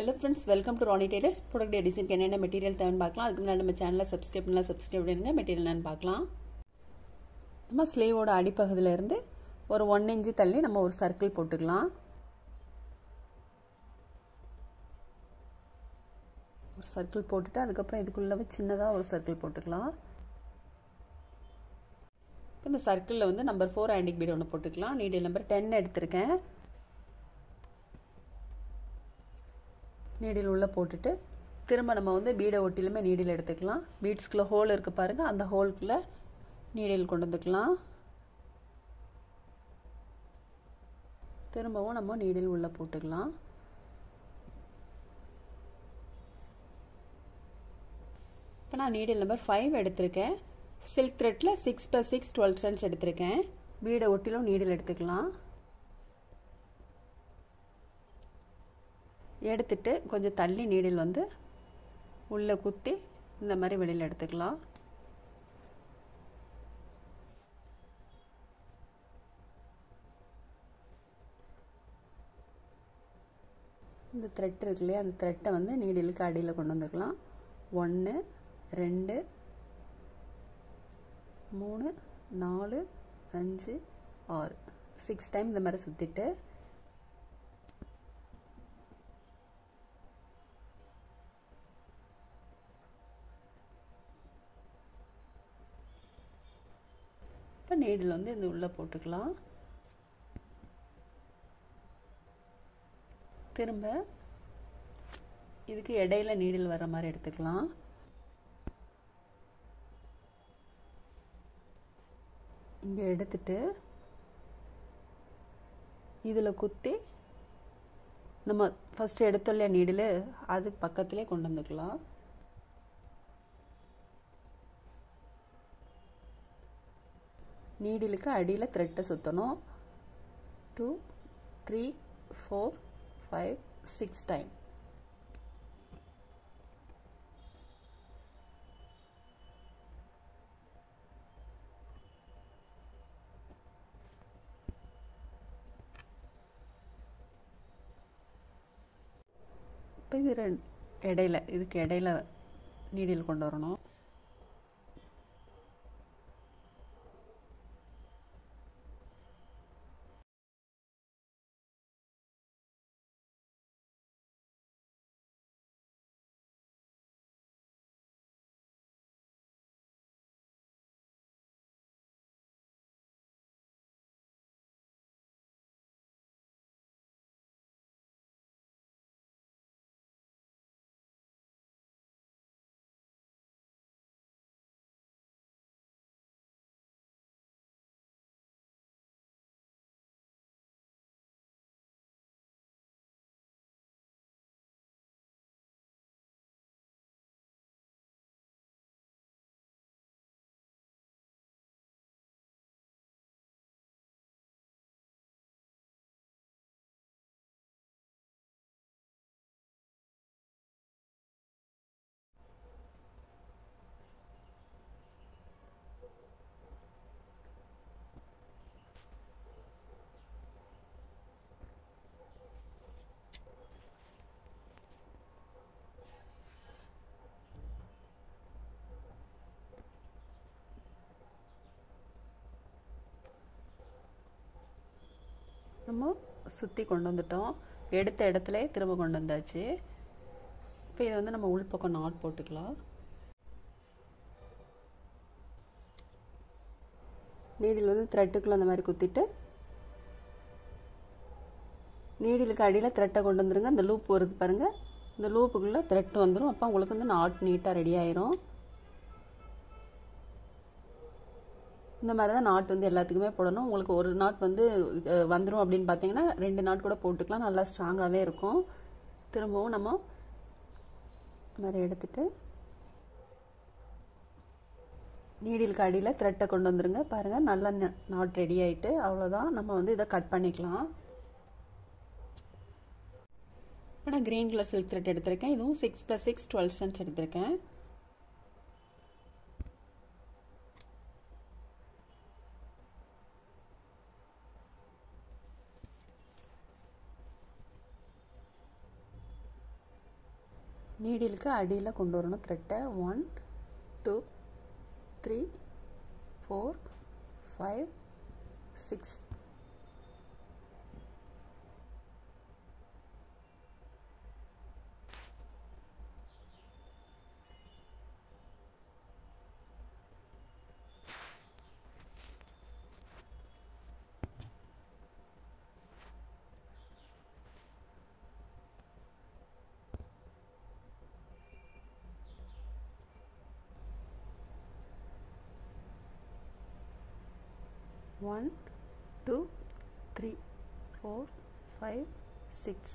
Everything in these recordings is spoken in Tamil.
Hello friends, welcome to Ronnie Tailors. Product design என்னென்ன மெட்டீரியல் தேவைன்னு பார்க்கலாம். அதுக்கு முன்னாடி நம்ம சேனலை சப்ஸ்கிரைப் பண்ணுங்க. மெட்டீரியல் என்னன்னு பார்க்கலாம். நம்ம ஸ்லீவோட அடிப்பகுதியில இருந்து ஒரு 1 இன்ச் தள்ளி நம்ம ஒரு சர்க்கிள் போட்டுக்கலாம். ஒரு சர்க்கிள் போட்டுட்டு அதுக்கு அப்புறம் இதுக்குள்ள சின்னதா ஒரு சர்க்கிள் போட்டுக்கலாம். இந்த சர்க்கிள்ல வந்து நம்பர் 4 ஆன்டிக் பீட் ஒன்னு போட்டுக்கலாம். Needle number 10 எடுத்துர்க்கேன். நீடில் உள்ள போட்டுட்டு திரும்ப நம்ம வந்து பீடை ஒட்டிலுமே நீடில் எடுத்துக்கலாம். பீட்ஸ்க்குள்ள ஹோல் இருக்கு பாருங்க, அந்த ஹோல்க்குள்ள நீடில் கொண்டு வந்துக்கலாம். திரும்பவும் நம்ம நீடில் உள்ள போட்டுக்கலாம். இப்போ நான் நீடில் நம்பர் 5 எடுத்திருக்கேன். சில்க் த்ரெட்ல 6x6 12 ஸ்டென்ஸ் எடுத்திருக்கேன். பீடை ஒட்டிலும் நீடில் எடுத்துக்கலாம். எடுத்துட்டு கொஞ்சம் தள்ளி நீடில் வந்து உள்ள குத்தி இந்த மாதிரி வெளியில எடுத்துக்கலாம். இந்த த்ரெட் இருக்கு இல்லையா, அந்த த்ரெட்டை வந்து நீடிலுக்கு அடியில் கொண்டு வந்துக்கலாம். 1 2 3 4 5 6 6 டைம் இந்த மாதிரி சுத்திட்டு இப்போ நீடில் வந்து இந்த உள்ள போட்டுக்கலாம். திரும்ப இதுக்கு இடையில நீடில் வர மாதிரி எடுத்துக்கலாம். இங்க எடுத்துட்டு இதுல குத்தி நம்ம ஃபர்ஸ்ட் எடுத்தோம்ல நீடில், அது பக்கத்திலே கொண்டு வந்துக்கலாம். நீடிலுக்கு அடியில் த்ரெட்டை சுற்றணும். 2 3 4 5 6 டைம். இப்போ இது இடையில, இதுக்கு இடையில நீடில் கொண்டு வரணும். நம்ம சுற்றி கொண்டு வந்துட்டோம். எடுத்த இடத்துல திரும்ப கொண்டு வந்தாச்சு. இப்போ இதை வந்து நம்ம உள்பக்கம் நாட் போட்டுக்கலாம். நீடில் வந்து த்ரெட்டுக்குள்ள அந்த மாதிரி குத்திட்டு நீடிலுக்கு அடியில் த்ரெட்டை கொண்டு வந்துருங்க. இந்த லூப் வருது பாருங்க, இந்த லூப்புக்குள்ள த்ரெட் வந்துடும். அப்போ உங்களுக்கு வந்து நாட் நீட்டாக ரெடி ஆயிரும். இந்த மாதிரி தான் நாட் வந்து எல்லாத்துக்குமே போடணும். உங்களுக்கு ஒரு நாட் வந்து வந்துடும் அப்படின்னு பார்த்தீங்கன்னா 2 நாட் கூட போட்டுக்கலாம். நல்லா ஸ்ட்ராங்காகவே இருக்கும். திரும்பவும் நம்ம மாதிரி எடுத்துட்டு நீடிலுக்கு அடியில் த்ரெட்டை கொண்டு வந்துருங்க. பாருங்கள், நல்லா நாட் ரெடி ஆகிட்டு. அவ்வளோதான், நம்ம வந்து இதை கட் பண்ணிக்கலாம். இப்போ நான் கிரீன் கலர் சில்க் த்ரெட் எடுத்திருக்கேன். இதுவும் 6x6 12 ஸ்டென்ஸ் எடுத்திருக்கேன். நீடிலுக்கு அடியில் கொண்டு வரணும் த்ரெட்டை. 1 2 3 4 5 6. One, 2, 3, 4, 5, 6.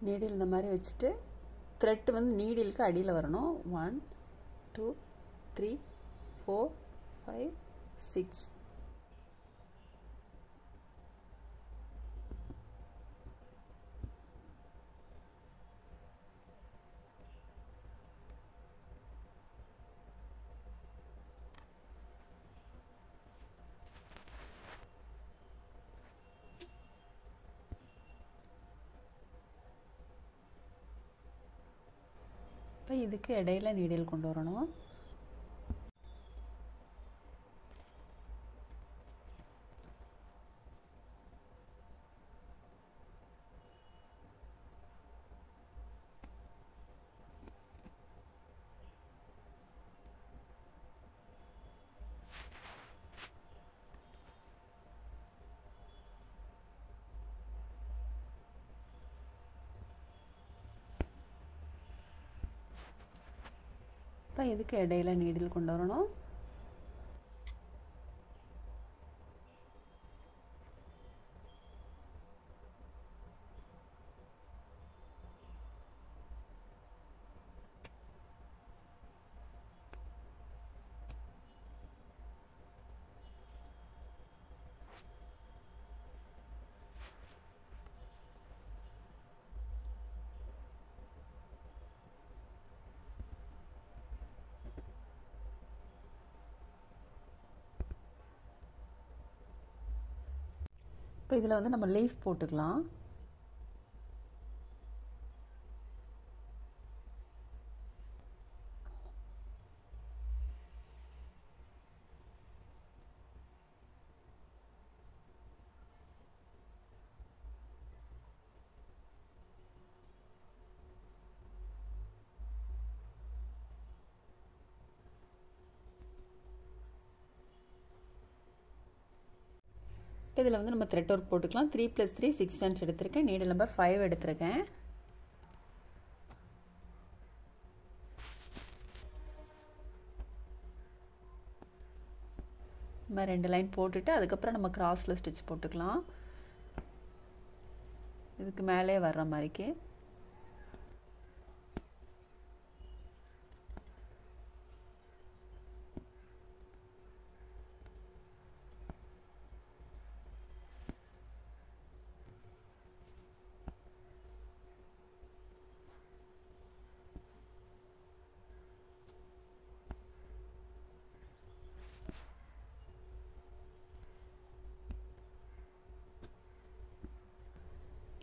நீடில் இந்த மாதிரி வச்சுட்டு த்ரெட் வந்து நீடிலுக்கு அடியில் வரணும். 1 2 3 4 5 6. இப்போ இதுக்கு இடையில நீடில் கொண்டு வரணும். இப்போ இதுக்கு இடையில நீடில் கொண்டு வரணும். இப்போ இதில் வந்து நம்ம லீஃப் போட்டுக்கலாம். இதில் வந்து நம்ம த்ரெட் ஒர்க் போட்டுக்கலாம். 3 + 3 6 ஸ்டான்ஸ் எடுத்திருக்கேன். நீடில் நம்பர் 5 எடுத்திருக்கேன். இந்த மாதிரி 2 லைன் போட்டுட்டு அதுக்கப்புறம் நம்ம கிராஸில் ஸ்டிச் போட்டுக்கலாம். இதுக்கு மேலே வர்ற மாதிரிக்கு.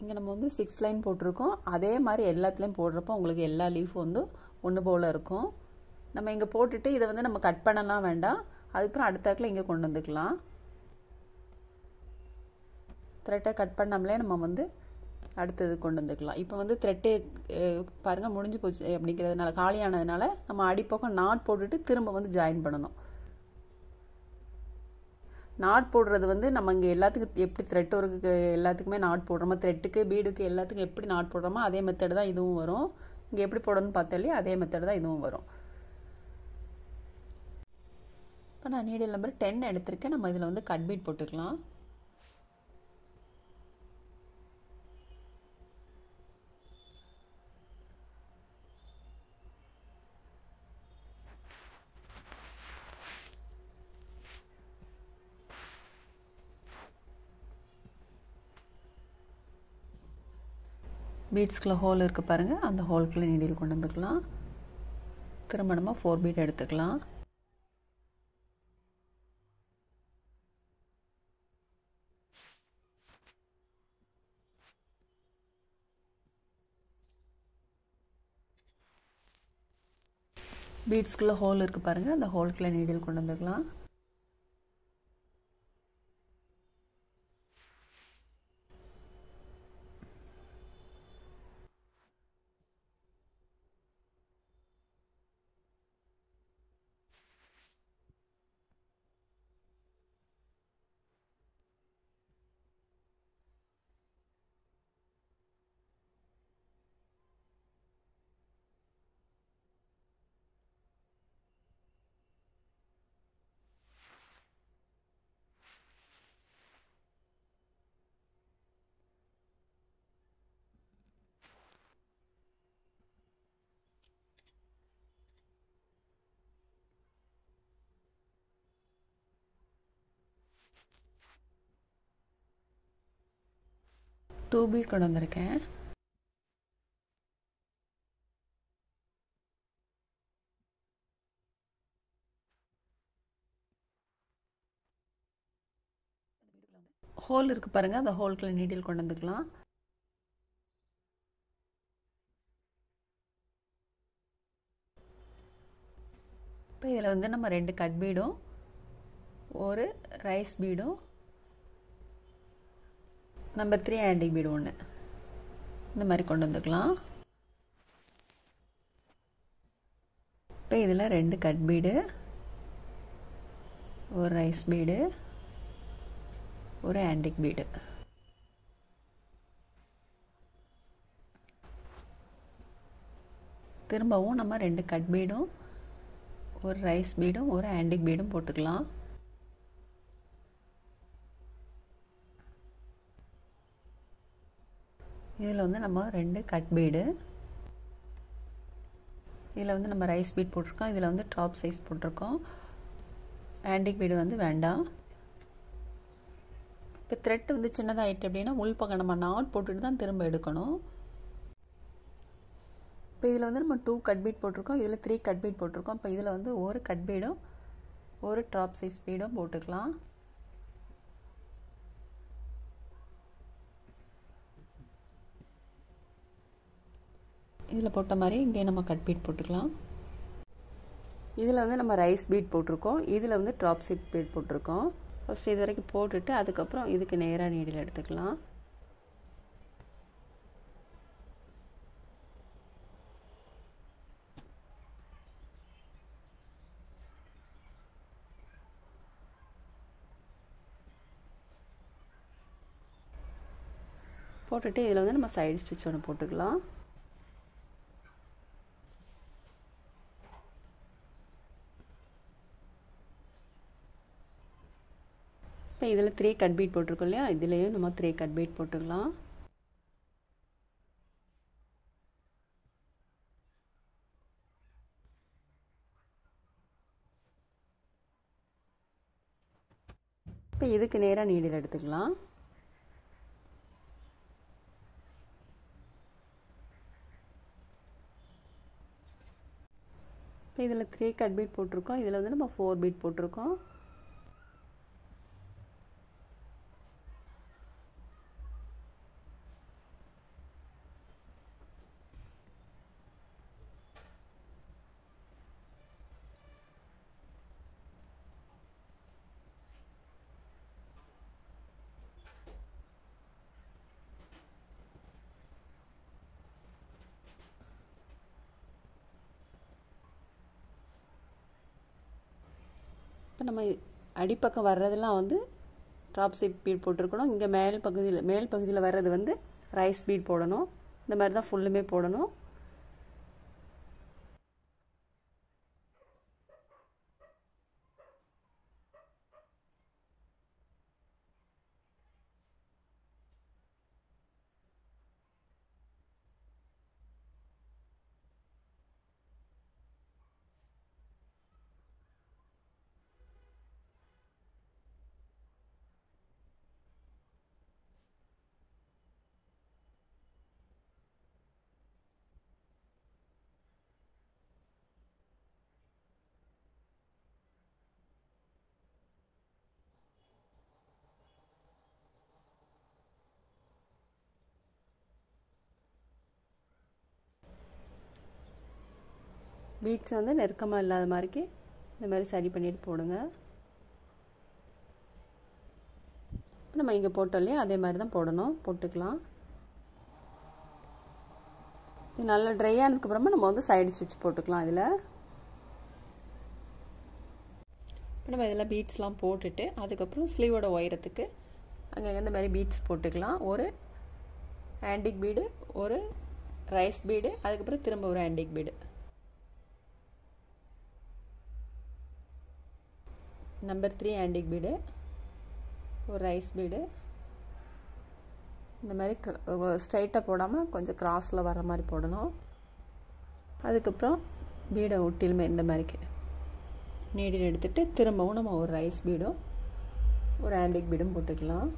இங்கே நம்ம வந்து 6 லைன் போட்டிருக்கோம். அதே மாதிரி எல்லாத்துலேயும் போடுறப்போ உங்களுக்கு எல்லா லீஃபும் வந்து ஒன்று போல் இருக்கும். நம்ம இங்கே போட்டுட்டு இதை வந்து நம்ம கட் பண்ணலாம் வேண்டாம். அதுக்கப்புறம் அடுத்தாக்கில் இங்கே கொண்டு வந்துக்கலாம். த்ரெட்டை கட் பண்ணாமலே நம்ம வந்து அடுத்தது கொண்டு வந்துக்கலாம். இப்போ வந்து த்ரெட்டு பாருங்கள் முடிஞ்சு போச்சு அப்படிங்கிறதுனால காலியானதுனால நம்ம அடிப்பக்கம் நாட் போட்டுட்டு திரும்ப வந்து ஜாயின் பண்ணணும். நாட் போடுறது வந்து நம்ம இங்கே எல்லாத்துக்கும் எப்படி த்ரெட் ஒர்க்கு எல்லாத்துக்குமே நாட் போடுறோமோ, த்ரெட்டுக்கு பீடுக்கு எல்லாத்துக்கும் எப்படி நாட் போடுறோமோ அதே மெத்தட் தான் இதுவும் வரும். இங்கே எப்படி போடணும்னு பார்த்தாலே அதே மெத்தட் தான் இதுவும் வரும். இப்போ நான் நீடில் நம்பர் 10 எடுத்திருக்கேன். நம்ம இதில் வந்து கட் பீட் போட்டுக்கலாம். பீட்ஸ்குள்ள ஹோல் இருக்குது பாருங்கள், அந்த ஹோல்குள்ளே நீடில் கொண்டு வந்துக்கலாம். திரும்ப நம்ம 4 பீட் எடுத்துக்கலாம். பீட்ஸ்குள்ளே ஹோல் இருக்குது பாருங்கள், அந்த ஹோல்குள்ளே நீடில் கொண்டு வந்துக்கலாம். டூ பீட் கொண்டு வந்திருக்கேன். ஹோல் இருக்குது பாருங்கள், அந்த ஹோல்குள்ளே நீடில் கொண்டு வந்துக்கலாம். இப்போ இதில் வந்து நம்ம 2 கட் பீடும் ஒரு ரைஸ் பீடும் நம்பர் 3 ஆன்டிக் பீடு ஒன்று இந்த மாதிரி கொண்டு வந்துக்கலாம். இப்போ இதில் 2 கட் பீடு ஒரு ரைஸ் பீடு ஒரு ஆன்டிக் பீடு. திரும்பவும் நம்ம 2 கட் பீடும் ஒரு ரைஸ் பீடும் ஒரு ஆன்டிக் பீடும் போட்டுக்கலாம். இதில் வந்து நம்ம 2 கட் பீடு, இதில் வந்து நம்ம ரைஸ் பீட் போட்டிருக்கோம், இதில் வந்து டாப் சைஸ் போட்டிருக்கோம். ஆன்டிக் பீடு வந்து வேண்டாம். இப்போ த்ரெட் வந்து சின்னதாகிட்டு அப்படின்னா உள்பக்கம் நம்ம நாட் போட்டுட்டு தான் திரும்ப எடுக்கணும். இப்போ இதில் வந்து நம்ம 2 கட் பீட் போட்டிருக்கோம், இதில் 3 கட் பீட் போட்டிருக்கோம். இப்போ இதில் வந்து ஒரு கட் பீடும் ஒரு டாப் சைஸ் பீடும் போட்டுக்கலாம். இதில் போட்ட மாதிரி இங்கே நம்ம கட் பீட் போட்டுக்கலாம். இதில் வந்து நம்ம ரைஸ் பீட் போட்டிருக்கோம், இதில் வந்து டாப் சைஸ் பீட் போட்டிருக்கோம். ஃபஸ்ட் இது வரைக்கும் போட்டுட்டு அதுக்கப்புறம் இதுக்கு நேராக நீடில் எடுத்துக்கலாம். போட்டுட்டு இதில் வந்து நம்ம சைடு ஸ்டிச் ஒன்று போட்டுக்கலாம். இப்போ இதில் 3 கட் பீட் போட்டிருக்கோம் இல்லையா, இதுலேயும் நம்ம 3 கட் பீட் போட்டுக்கலாம். இப்போ இதுக்கு நேராக நீடில் எடுத்துக்கலாம். இப்போ இதில் 3 கட் பீட் போட்டிருக்கோம், இதில் வந்து நம்ம 4 பீட் போட்டிருக்கோம். இப்போ நம்ம அடிப்பக்கம் வர்றதெல்லாம் வந்து டாப் சைட் பீட் போட்டிருக்கணும். இங்கே மேல் பகுதியில் வர்றது வந்து ரைஸ் பீட் போடணும். இந்த மாதிரி தான் ஃபுல்லுமே போடணும். பீட்ஸ் வந்து நெருக்கமாக இல்லாத மாதிரிக்கு இந்த மாதிரி சரி பண்ணிட்டு போடுங்க. நம்ம இங்கே போட்டோம் இல்லையா, அதே மாதிரி தான் போடணும். போட்டுக்கலாம். இது நல்லா ட்ரை ஆனதுக்கப்புறமா நம்ம வந்து சைடு ஸ்டிச் போட்டுக்கலாம். இதில் இப்போ நம்ம இதில் பீட்ஸ்லாம் போட்டுட்டு அதுக்கப்புறம் ஸ்லீவோட உயரத்துக்கு அங்கே இந்த மாதிரி பீட்ஸ் போட்டுக்கலாம். ஒரு ஆன்டிக் பீடு, ஒரு ரைஸ் பீடு, அதுக்கப்புறம் திரும்ப ஒரு antique bead. Number 3 antique bead, ஒரு ரைஸ் பீடு. இந்த மாதிரி ஸ்ட்ரைட்டாக போடாமல் கொஞ்சம் கிராஸில் வர மாதிரி போடணும். அதுக்கப்புறம் பீடை ஒட்டிலுமே இந்த மாதிரிக்கு நீடில் எடுத்துகிட்டு திரும்பவும் நம்ம ஒரு ரைஸ் பீடும் ஒரு ஆன்டிக் பீடும் போட்டுக்கலாம்.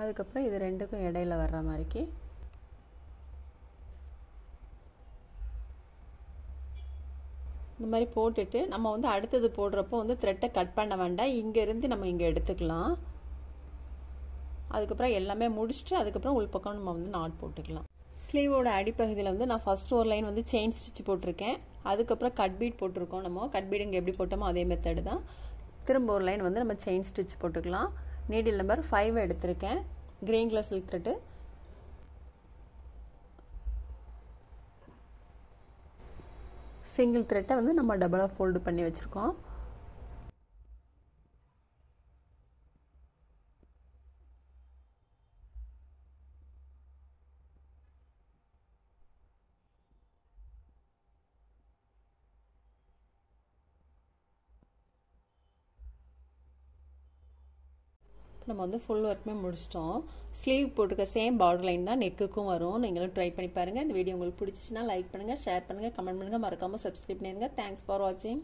அதுக்கப்புறம் இது ரெண்டுக்கும் இடையில வர்ற மாதிரிக்கு இந்த மாதிரி போட்டுட்டு நம்ம வந்து அடுத்தது போடுறப்போ வந்து த்ரெட்டை கட் பண்ண வேண்டாம். இங்கேருந்து நம்ம இங்கே எடுத்துக்கலாம். அதுக்கப்புறம் எல்லாமே முடிச்சுட்டு அதுக்கப்புறம் உள்பக்கம் நம்ம வந்து நாட் போட்டுக்கலாம். ஸ்லீவோட அடிப்பகுதியில் வந்து நான் ஃபஸ்ட்டு ஒரு லைன் வந்து செயின் ஸ்டிச் போட்டிருக்கேன். அதுக்கப்புறம் கட் பீட் போட்டிருக்கோம். நம்ம கட் பீட் இங்கே எப்படி போட்டோமோ அதே மெத்தடு தான். திரும்ப ஒரு லைன் வந்து நம்ம செயின் ஸ்டிச் போட்டுக்கலாம். நீடில் நம்பர் 5 எடுத்திருக்கேன். Green colour silk thread. Single த்ரெட்டை வந்து நம்ம டபுளாக ஃபோல்டு பண்ணி வச்சுருக்கோம். நம்ம வந்து ஃபுல் ஒர்க்குமே முடிச்சிட்டோம். ஸ்லீவ் போட்டிருக்க சேம் பார்டர் லைன் தான் நெக்குக்கும் வரும். நீங்களும் ட்ரை பண்ணி பாருங்கள். இந்த வீடியோ உங்களுக்கு பிடிச்சிச்சுன்னா லைக் பண்ணுங்கள், ஷேர் பண்ணுங்கள், கமெண்ட் பண்ணுங்கள், மறக்காமல் சப்ஸ்கிரைப் பண்ணிடுங்க. தேங்க்ஸ் ஃபார் வாட்சிங்.